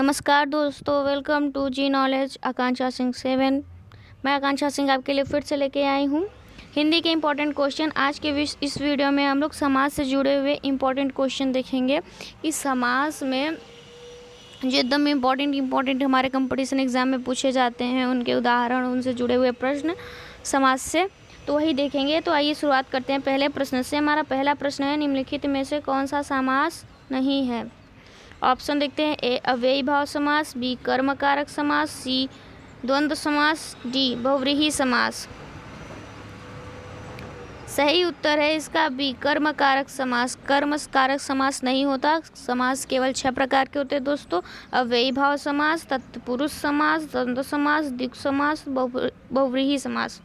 नमस्कार दोस्तों, welcome to ji knowledge Akanksha Singh 7। मैं आकांक्षा सिंह आपके लिए फिर से लेके आई हूँ हिंदी के इम्पोर्टेंट क्वेश्चन। आज के इस वीडियो में हम लोग समाज से जुड़े हुए इम्पोर्टेंट क्वेश्चन देखेंगे कि समाज में जो एकदम इम्पोर्टेंट हमारे कंपटीशन एग्ज़ाम में पूछे जाते हैं, उनके उदाहरण, उनसे जुड़े हुए प्रश्न समाज से, तो वही देखेंगे। तो आइए शुरुआत करते हैं पहले प्रश्न से। हमारा पहला प्रश्न है, निम्नलिखित में से कौन सा समास नहीं है? ऑप्शन देखते हैं। ए अव्ययी भाव समास, बी कर्मकारक समास, सी द्वंद्व समास, डी बहुव्रीहि समास। सही उत्तर है इसका बी कर्मकारक समास। कर्मकारक समास नहीं होता। समास केवल 6 प्रकार के होते हैं दोस्तों। अव्ययी भाव समास, तत्पुरुष समास, द्वंद्व समास, द्विगु समास, बहुव्रीहि समास।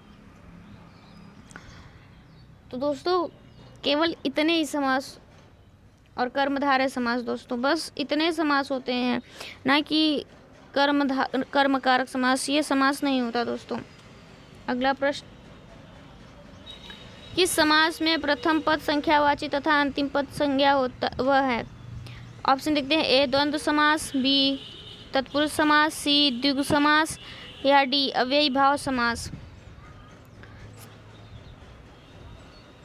तो दोस्तों केवल इतने ही समास और कर्मधारय समास दोस्तों, बस इतने समास होते हैं, ना कि कर्मकारक समास। ये समास नहीं होता दोस्तों। अगला प्रश्न, किस समास में प्रथम पद संख्यावाची तथा अंतिम पद संज्ञा होता वह है? ऑप्शन देखते हैं। ए द्वंद्व समास, बी तत्पुरुष समास, सी द्विगु समास, या डी अव्ययी भाव समास।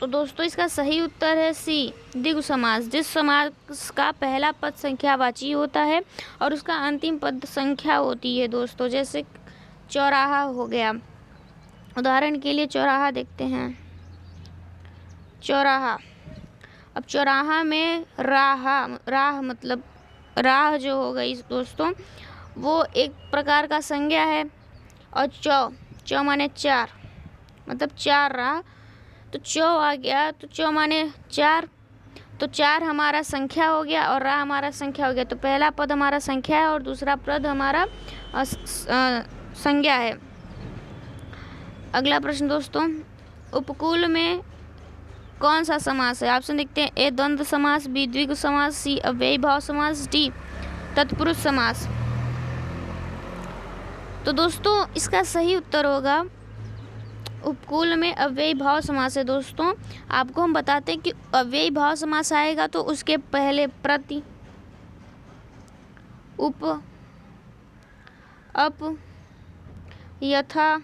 तो दोस्तों इसका सही उत्तर है सी द्विगु समास। जिस समास का पहला पद संख्यावाची होता है और उसका अंतिम पद संख्या होती है दोस्तों, जैसे चौराहा हो गया। उदाहरण के लिए चौराहा देखते हैं। चौराहा, अब चौराहा में राह मतलब राह जो हो गई दोस्तों, वो एक प्रकार का संज्ञा है। और चौ माने 4, मतलब 4 राह, तो चौ आ गया, तो चौ माने 4, तो 4 हमारा संख्या हो गया और राह हमारा संख्या हो गया। तो पहला पद हमारा संख्या है और दूसरा पद हमारा संज्ञा है। अगला प्रश्न दोस्तों, उपकूल में कौन सा समास है? ऑप्शन देखते हैं। ए द्वंद्व समास, बी द्विगु समास, सी अव्ययी भाव समास, डी तत्पुरुष समास। तो दोस्तों इसका सही उत्तर होगा उपकूल में अव्ययी भाव समास है दोस्तों। आपको हम बताते हैं कि अव्ययी भाव समास आएगा तो उसके पहले प्रति, उप, अप, यथा,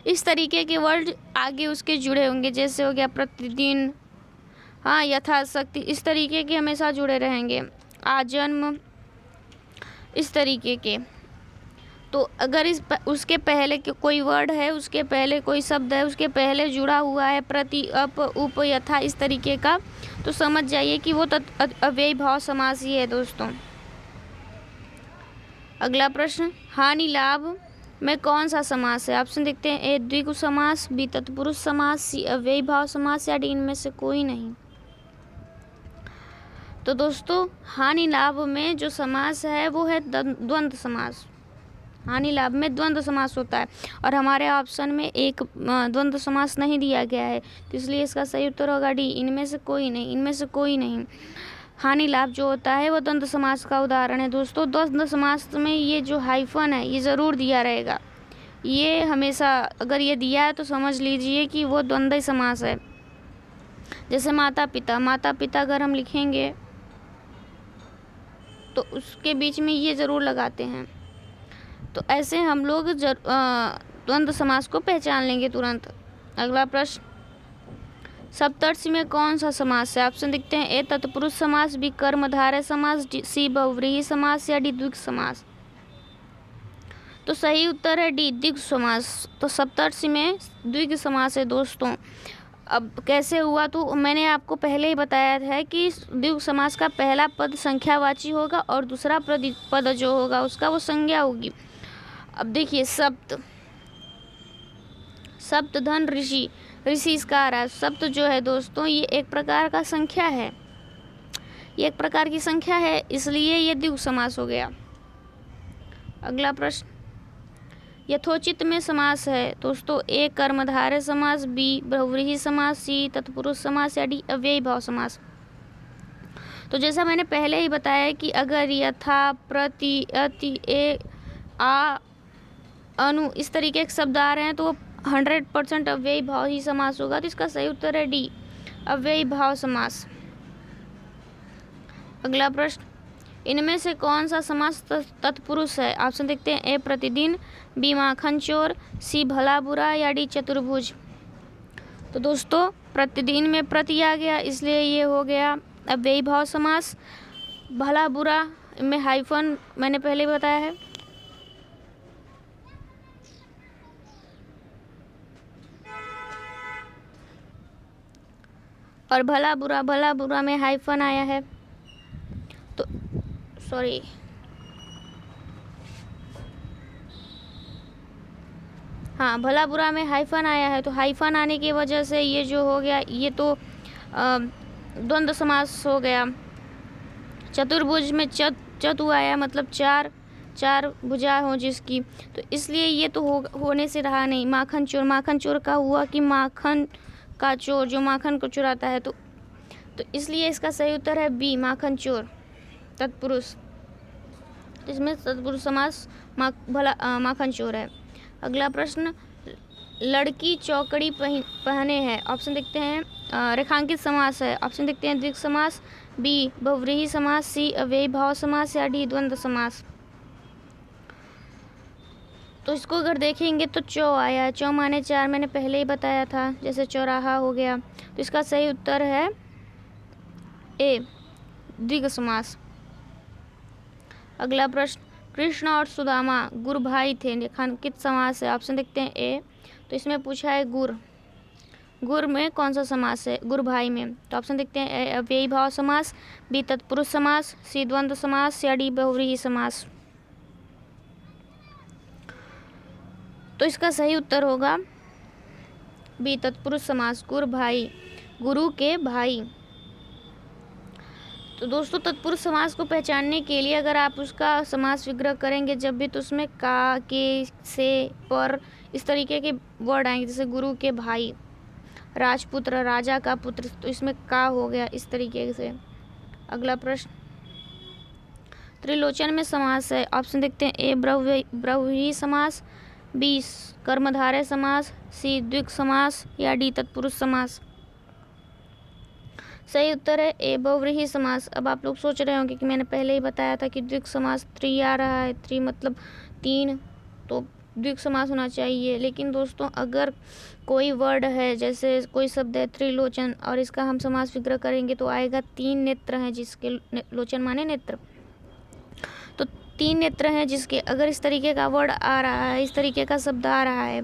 इस तरीके के वर्ड आगे उसके जुड़े होंगे। जैसे हो गया प्रतिदिन, हाँ, यथाशक्ति, इस तरीके के हमेशा जुड़े रहेंगे। आजन्म, इस तरीके के। तो अगर उसके पहले कोई वर्ड है, उसके पहले कोई शब्द है, उसके पहले जुड़ा हुआ है प्रति, अप, उप, यथा, इस तरीके का, तो समझ जाइए कि वो अव्ययी भाव समास ही है दोस्तों। अगला प्रश्न, हानि लाभ में कौन सा समास है? ऑप्शन देखते हैं। ए द्विगु समास, बी तत्पुरुष समास, सी अव्ययी भाव समास, या डी इनमें से कोई नहीं। तो दोस्तों हानि लाभ में जो समास है वो है द्वंद्व समास। हानि लाभ में द्वंद्व समास होता है और हमारे ऑप्शन में एक द्वंद्व समास नहीं दिया गया है, तो इसलिए इसका सही उत्तर होगा डी इनमें से कोई नहीं। इनमें से कोई नहीं। हानि लाभ जो होता है वो द्वंद्व समास का उदाहरण है दोस्तों। द्वंद्व समास में ये जो हाइफन है ये ज़रूर दिया रहेगा। ये हमेशा अगर ये दिया है तो समझ लीजिए कि वो द्वंद्व समास है। जैसे माता पिता अगर हम लिखेंगे तो उसके बीच में ये ज़रूर लगाते हैं। तो ऐसे हम लोग द्वंद्व समास को पहचान लेंगे तुरंत। अगला प्रश्न, सप्तर्षि में कौन सा समास है? ऑप्शन देखते हैं। ए तत्पुरुष समास, बी कर्मधारय समास, सी बहुव्रीहि समास, या डी द्विगु समास। तो सही उत्तर है डी द्विगु समास। तो सप्तर्षि में द्विगु समास है दोस्तों। अब कैसे हुआ, तो मैंने आपको पहले ही बताया है कि द्विगु समास का पहला पद संख्यावाची होगा और दूसरा पद जो होगा उसका वो संज्ञा होगी। अब देखिए, सप्त धन ऋषि इसका आ रहा है। सप्त जो है दोस्तों ये एक प्रकार का संख्या है, ये एक प्रकार की संख्या है, इसलिए ये द्विगु समास हो गया। अगला प्रश्न, यथोचित में समास है दोस्तों। ए कर्मधारय समास, बी बहुव्रीहि समास, सी तत्पुरुष समास, या डी अव्ययी भाव समास। तो जैसा मैंने पहले ही बताया कि अगर यथा, प्रति, अति, ए, आ, अनु, इस तरीके के शब्द आ रहे हैं तो 100% अव्ययी भाव ही समास होगा। तो इसका सही उत्तर है डी अव्ययी भाव समास। अगला प्रश्न, इनमें से कौन सा समास तत्पुरुष है? ऑप्शन देखते हैं, ए प्रतिदिन, बी माखन चोर, सी भला बुरा या डी चतुर्भुज। तो दोस्तों प्रतिदिन में प्रति आ गया, इसलिए ये हो गया अव्ययी भाव समास। भला बुरा में हाइफन मैंने पहले बताया है। और भला बुरा में हाइफन आया है। तो सॉरी, हाँ, भला बुरा में हाइफन आया है। तो हाइफन आने की वजह से ये जो हो गया, ये तो द्वंद्व समास हो गया। चतुर्भुज में चतु आया, मतलब चार भुजा हो जिसकी, तो इसलिए ये तो होने से रहा नहीं। माखन चोर का हुआ कि माखन का चोर, जो माखन को चुराता है। तो इसलिए इसका सही उत्तर है बी माखन चोर तत्पुरुष। इसमें तत्पुरुष समास माखन चोर है। अगला प्रश्न, लड़की चौकड़ी पहने है। ऑप्शन देखते हैं, रेखांकित समास है। ऑप्शन देखते हैं, द्विग समास, बी बहुव्रीहि समास, सी अव्ययी भाव समास या डी द्वंद्व समास। तो इसको अगर देखेंगे तो चौ आया, चौ माने चार, मैंने पहले ही बताया था, जैसे चौराहा हो गया। तो इसका सही उत्तर है ए द्विग समास। अगला प्रश्न, कृष्ण और सुदामा गुरु भाई थे, रेखांकित समास है। ऑप्शन देखते हैं ए। तो इसमें पूछा है गुर में कौन सा समास है गुरु भाई में? तो ऑप्शन देखते हैं, ए अव्ययी भाव समास, बी तत्पुरुष समास, सी द्वंद्व समास या डी बहुव्रीहि समास। तो इसका सही उत्तर होगा बी तत्पुरुष समास, गुरु भाई, गुरु के भाई। तो दोस्तों तत्पुरुष समास को पहचानने के लिए अगर आप उसका समास विग्रह करेंगे जब भी, तो उसमें का, के, से, पर, इस तरीके के वर्ड आएंगे। जैसे गुरु के भाई, राजपुत्र, राजा का पुत्र, तो इसमें का हो गया इस तरीके से। अगला प्रश्न, त्रिलोचन में समास है। ऑप्शन देखते हैं, ए बहुव्रीहि समास, बी कर्मधारय समास, सी द्विग समास या डी तत्पुरुष समास। सही उत्तर है ए बहुव्रीहि समास। अब आप लोग सोच रहे होंगे कि मैंने पहले ही बताया था कि द्विग समास त्रि आ रहा है, त्रि मतलब तीन, तो द्विग समास होना चाहिए। लेकिन दोस्तों अगर कोई वर्ड है, जैसे कोई शब्द है त्रिलोचन, और इसका हम समास विग्रह करेंगे तो आएगा तीन नेत्र हैं जिसके, लोचन माने नेत्र, तो तीन नेत्र हैं जिसके, अगर इस तरीके का वर्ड आ रहा है, इस तरीके का शब्द आ रहा है,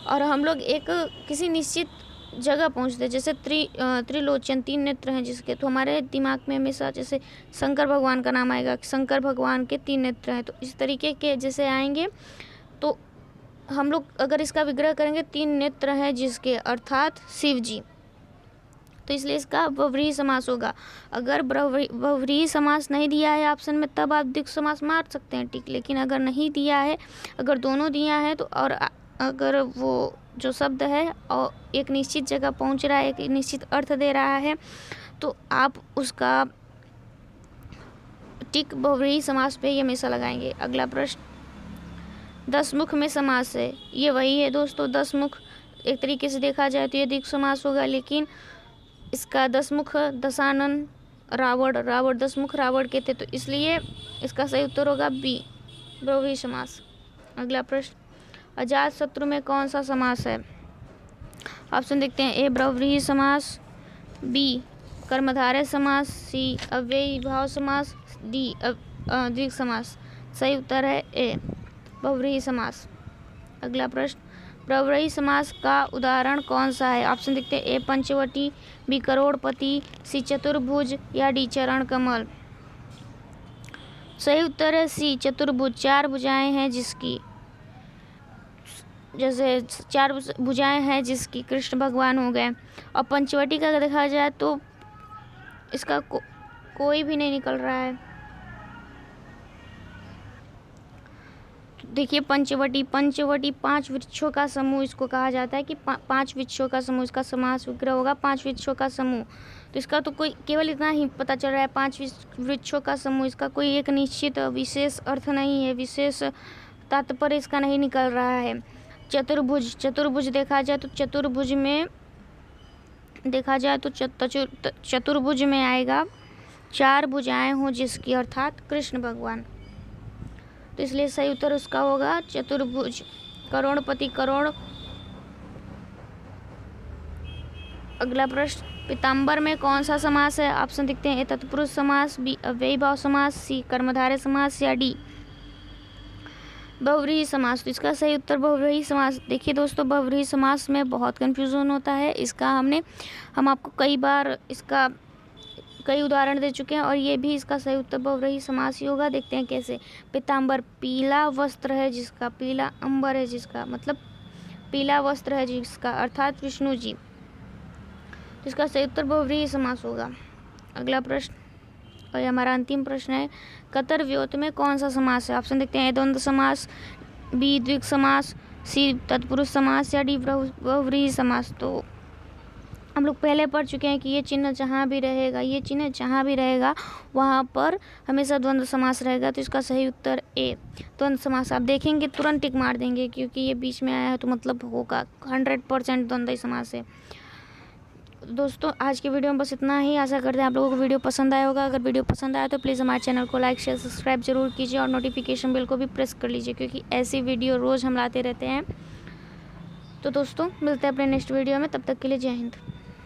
और हम लोग एक किसी निश्चित जगह पहुंचते, जैसे त्रिलोचन, तीन नेत्र हैं जिसके, तो हमारे दिमाग में हमेशा जैसे शंकर भगवान का नाम आएगा, शंकर भगवान के तीन नेत्र हैं। तो इस तरीके के जैसे आएंगे, तो हम लोग अगर इसका विग्रह करेंगे, तीन नेत्र हैं जिसके, अर्थात शिव जी, तो इसलिए इसका बहुव्रीहि समास होगा। अगर बहुव्रीहि समास नहीं दिया है ऑप्शन में, तब आप द्विग समास मार सकते हैं, ठीक। लेकिन अगर नहीं दिया है, अगर दोनों दिया है, तो और अगर वो जो शब्द है और एक निश्चित जगह पहुंच रहा है, एक निश्चित अर्थ दे रहा है, तो आप उसका टिक बहुव्रीहि समास पे ही हमेशा लगाएंगे। अगला प्रश्न, दसमुख में समास है। ये वही है दोस्तों, दसमुख एक तरीके से देखा जाए तो ये द्विग समास होगा, लेकिन इसका दसमुख दशानन रावण दसमुख रावण के थे, तो इसलिए इसका सही उत्तर होगा बी बहुव्रीहि समास। अगला प्रश्न, अजात शत्रु में कौन सा समास है? ऑप्शन देखते हैं, ए बहुव्रीहि समास, बी कर्मधारय समास, सी अव्ययी भाव समास, डी द्विग समास। सही उत्तर है ए बहुव्रीहि समास। अगला प्रश्न, बहुव्रीहि समास का उदाहरण कौन सा है? ऑप्शन देखते हैं, ए पंचवटी, बी करोड़पति, सी चतुर्भुज या डी चरण कमल। सही उत्तर है सी चतुर्भुज, चार भुजाएं हैं जिसकी, जैसे चार भुजाएं हैं जिसकी कृष्ण भगवान हो गए। और पंचवटी का अगर देखा जाए तो इसका कोई भी नहीं निकल रहा है। देखिए पंचवटी पांच वृक्षों का समूह इसको कहा जाता है कि पांच वृक्षों का समूह, इसका समास विग्रह होगा पांच वृक्षों का समूह। तो इसका तो कोई केवल इतना ही पता चल रहा है, पांच वृक्षों का समूह, इसका कोई एक निश्चित विशेष अर्थ नहीं है, विशेष तात्पर्य इसका नहीं निकल रहा है। चतुर्भुज देखा जाए तो चतुर्भुज में आएगा 4 भुजाएं हों जिसकी, अर्थात कृष्ण भगवान। तो इसलिए सही उत्तर उसका होगा चतुर्भुज। करोड़पति करोड़। अगला प्रश्न, पीताम्बर में कौन सा समास है? ऑप्शन दिखते हैं, ए तत्पुरुष समास, बी अव्ययी भाव समास, सी कर्मधारय समास या डी बहुव्रीहि समास। तो इसका सही उत्तर बहुव्रीहि समास। देखिए दोस्तों, बहुव्रीहि समास में बहुत कन्फ्यूज़न होता है। हम आपको कई बार इसका कई उदाहरण दे चुके हैं और ये भी इसका सही उत्तर बहुव्रीहि समास ही होगा। देखते हैं कैसे। पीताम्बर पीला वस्त्र है जिसका, पीला अंबर है जिसका, मतलब पीला वस्त्र है जिसका, अर्थात विष्णु जी। तो इसका सही उत्तर बहुव्रीहि समास होगा। अगला प्रश्न और ये हमारा अंतिम प्रश्न है, कतर व्योत में कौन सा समास है? ऑप्शन देखते हैं, द्वंद्व समास, बी द्विग समास, सी तत्पुरुष समास या डी बहुव्रीहि समास। तो हम लोग पहले पढ़ चुके हैं कि ये चिन्ह जहाँ भी रहेगा वहाँ पर हमेशा द्वंद्व समास रहेगा। तो इसका सही उत्तर ए द्वंद्व समास। आप देखेंगे तुरंत टिक मार देंगे क्योंकि ये बीच में आया है तो मतलब होगा 100% द्वंद्व समास है। दोस्तों आज की वीडियो में बस इतना ही। आशा करते हैं आप लोगों को वीडियो पसंद आया होगा। अगर वीडियो पसंद आया तो प्लीज़ हमारे चैनल को लाइक शेयर सब्सक्राइब जरूर कीजिए और नोटिफिकेशन बेल को भी प्रेस कर लीजिए क्योंकि ऐसी वीडियो रोज़ हम लाते रहते हैं। तो दोस्तों मिलते हैं अपने नेक्स्ट वीडियो में, तब तक के लिए जय हिंद।